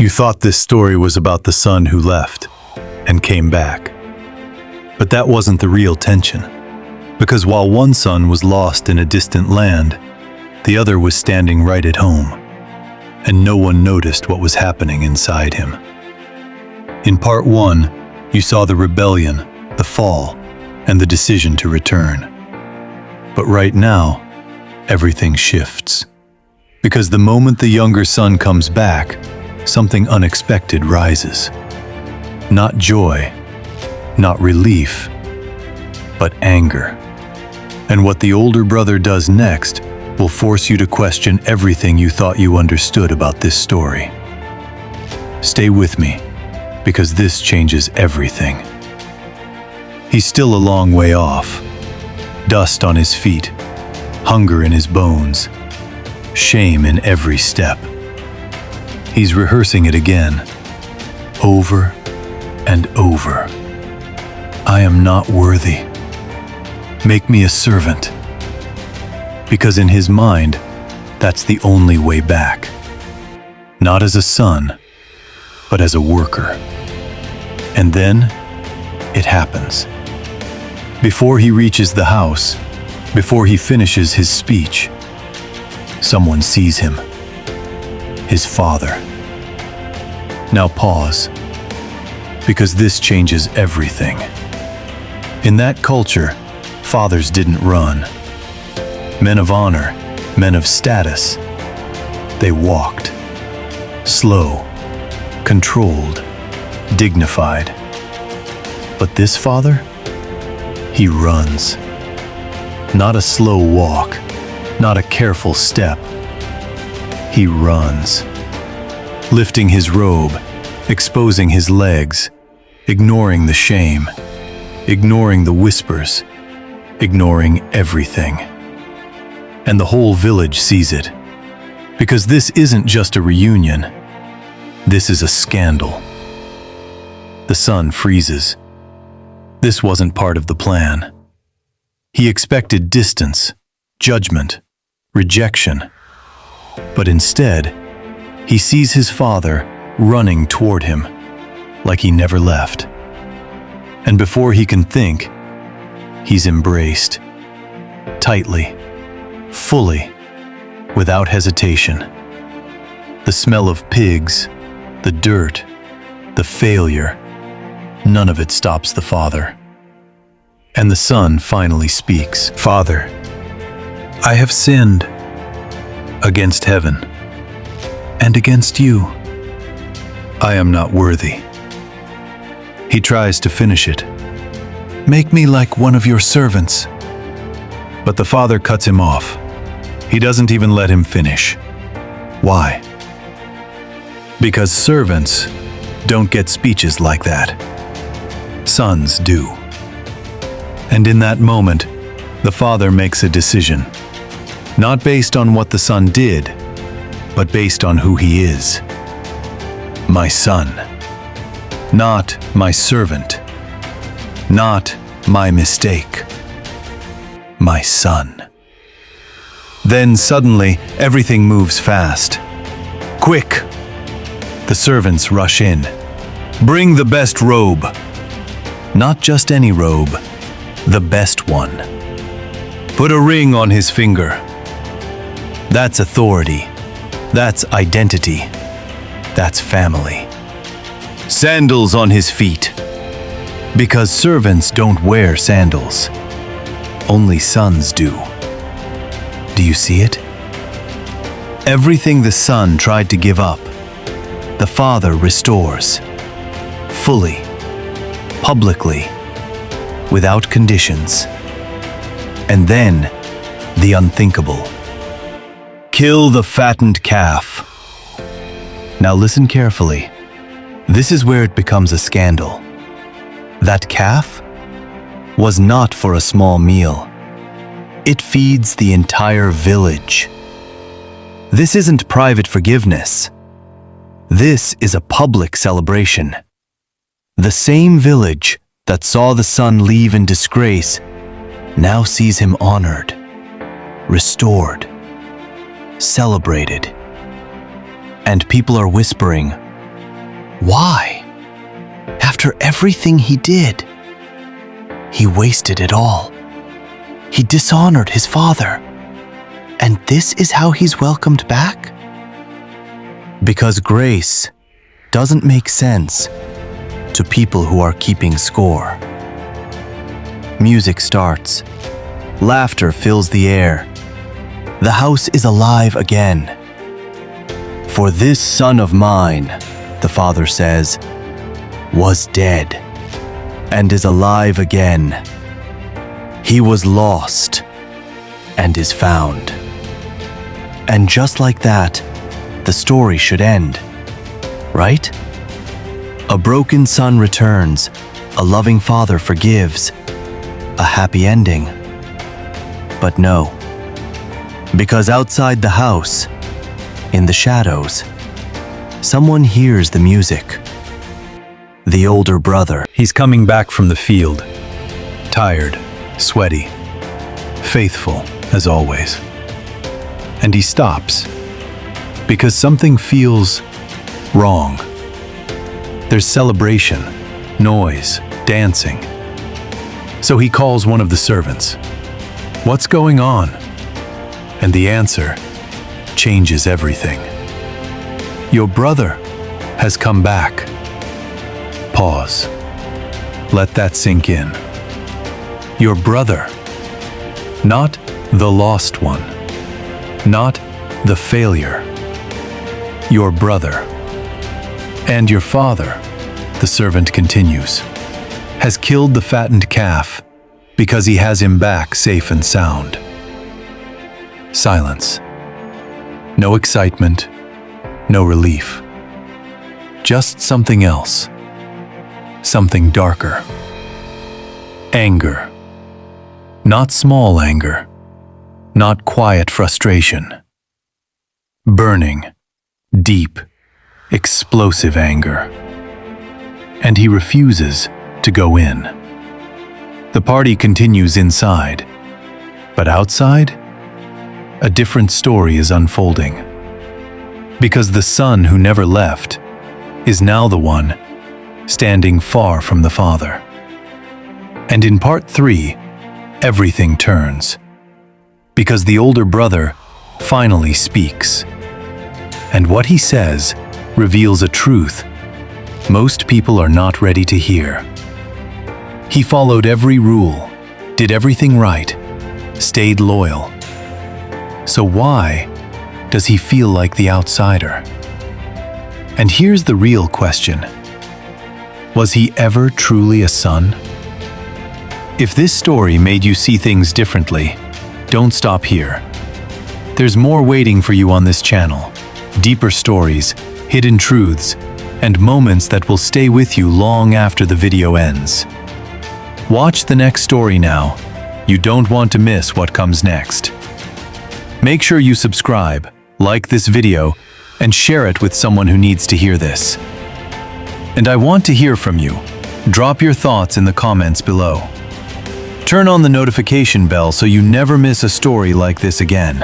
You thought this story was about the son who left and came back. But that wasn't the real tension, because while one son was lost in a distant land, the other was standing right at home, and no one noticed what was happening inside him. In part 1, you saw the rebellion, the fall, and the decision to return. But right now, everything shifts. Because the moment the younger son comes back, something unexpected rises. Not joy, not relief, but anger. And what the older brother does next will force you to question everything you thought you understood about this story. Stay with me, because this changes everything. He's still a long way off. Dust on his feet, hunger in his bones, shame in every step. He's rehearsing it again, over and over. I am not worthy. Make me a servant. Because in his mind, that's the only way back. Not as a son, but as a worker. And then, it happens. Before he reaches the house, before he finishes his speech, someone sees him. His father. Now pause, because this changes everything. In that culture, fathers didn't run. Men of honor, men of status, they walked. Slow, controlled, dignified. But this father? He runs. Not a slow walk, not a careful step. He runs. Lifting his robe, exposing his legs, ignoring the shame, ignoring the whispers, ignoring everything. And the whole village sees it. Because this isn't just a reunion. This is a scandal. The son freezes. This wasn't part of the plan. He expected distance, judgment, rejection. But instead, he sees his father running toward him, like he never left. And before he can think, he's embraced. Tightly, fully, without hesitation. The smell of pigs, the dirt, the failure, none of it stops the father. And the son finally speaks. Father, I have sinned against heaven and against you. I am not worthy. He tries to finish it. Make me like one of your servants. But the father cuts him off. He doesn't even let him finish. Why? Because servants don't get speeches like that. Sons do. And in that moment, the father makes a decision. Not based on what the son did, but based on who he is. My son. Not my servant. Not my mistake. My son. Then suddenly, everything moves fast. Quick! The servants rush in. Bring the best robe. Not just any robe, the best one. Put a ring on his finger. That's authority. That's identity. That's family. Sandals on his feet. Because servants don't wear sandals. Only sons do. Do you see it? Everything the son tried to give up, the father restores. Fully. Publicly. Without conditions. And then, the unthinkable. Kill the fattened calf. Now listen carefully. This is where it becomes a scandal. That calf was not for a small meal. It feeds the entire village. This isn't private forgiveness. This is a public celebration. The same village that saw the son leave in disgrace now sees him honored, restored, celebrated. And people are whispering, Why? After everything he did, he wasted it all. He dishonored his father. And this is how he's welcomed back? Because grace doesn't make sense to people who are keeping score. Music starts. Laughter fills the air. The house is alive again. For this son of mine, the father says, was dead and is alive again. He was lost and is found. And just like that, the story should end, right? A broken son returns, a loving father forgives, a happy ending. But no, because outside the house, in the shadows, someone hears the music. The older brother. He's coming back from the field, tired, sweaty, faithful as always. And he stops because something feels wrong. There's celebration, noise, dancing. So he calls one of the servants. What's going on? And the answer changes everything. Your brother has come back. Pause. Let that sink in. Your brother, not the lost one, not the failure. Your brother. And your father, the servant continues, has killed the fattened calf because he has him back safe and sound. Silence. No excitement, no relief. Just something else. Something darker. Anger. Not small anger. Not quiet frustration. Burning, deep, explosive anger. And he refuses to go in. The party continues inside, but outside, a different story is unfolding. Because the son who never left is now the one standing far from the father. And in part 3, everything turns. Because the older brother finally speaks. And what he says reveals a truth most people are not ready to hear. He followed every rule, did everything right, stayed loyal. So why does he feel like the outsider? And here's the real question. Was he ever truly a son? If this story made you see things differently, don't stop here. There's more waiting for you on this channel. Deeper stories, hidden truths, and moments that will stay with you long after the video ends. Watch the next story now. You don't want to miss what comes next. Make sure you subscribe, like this video, and share it with someone who needs to hear this. And I want to hear from you. Drop your thoughts in the comments below. Turn on the notification bell so you never miss a story like this again.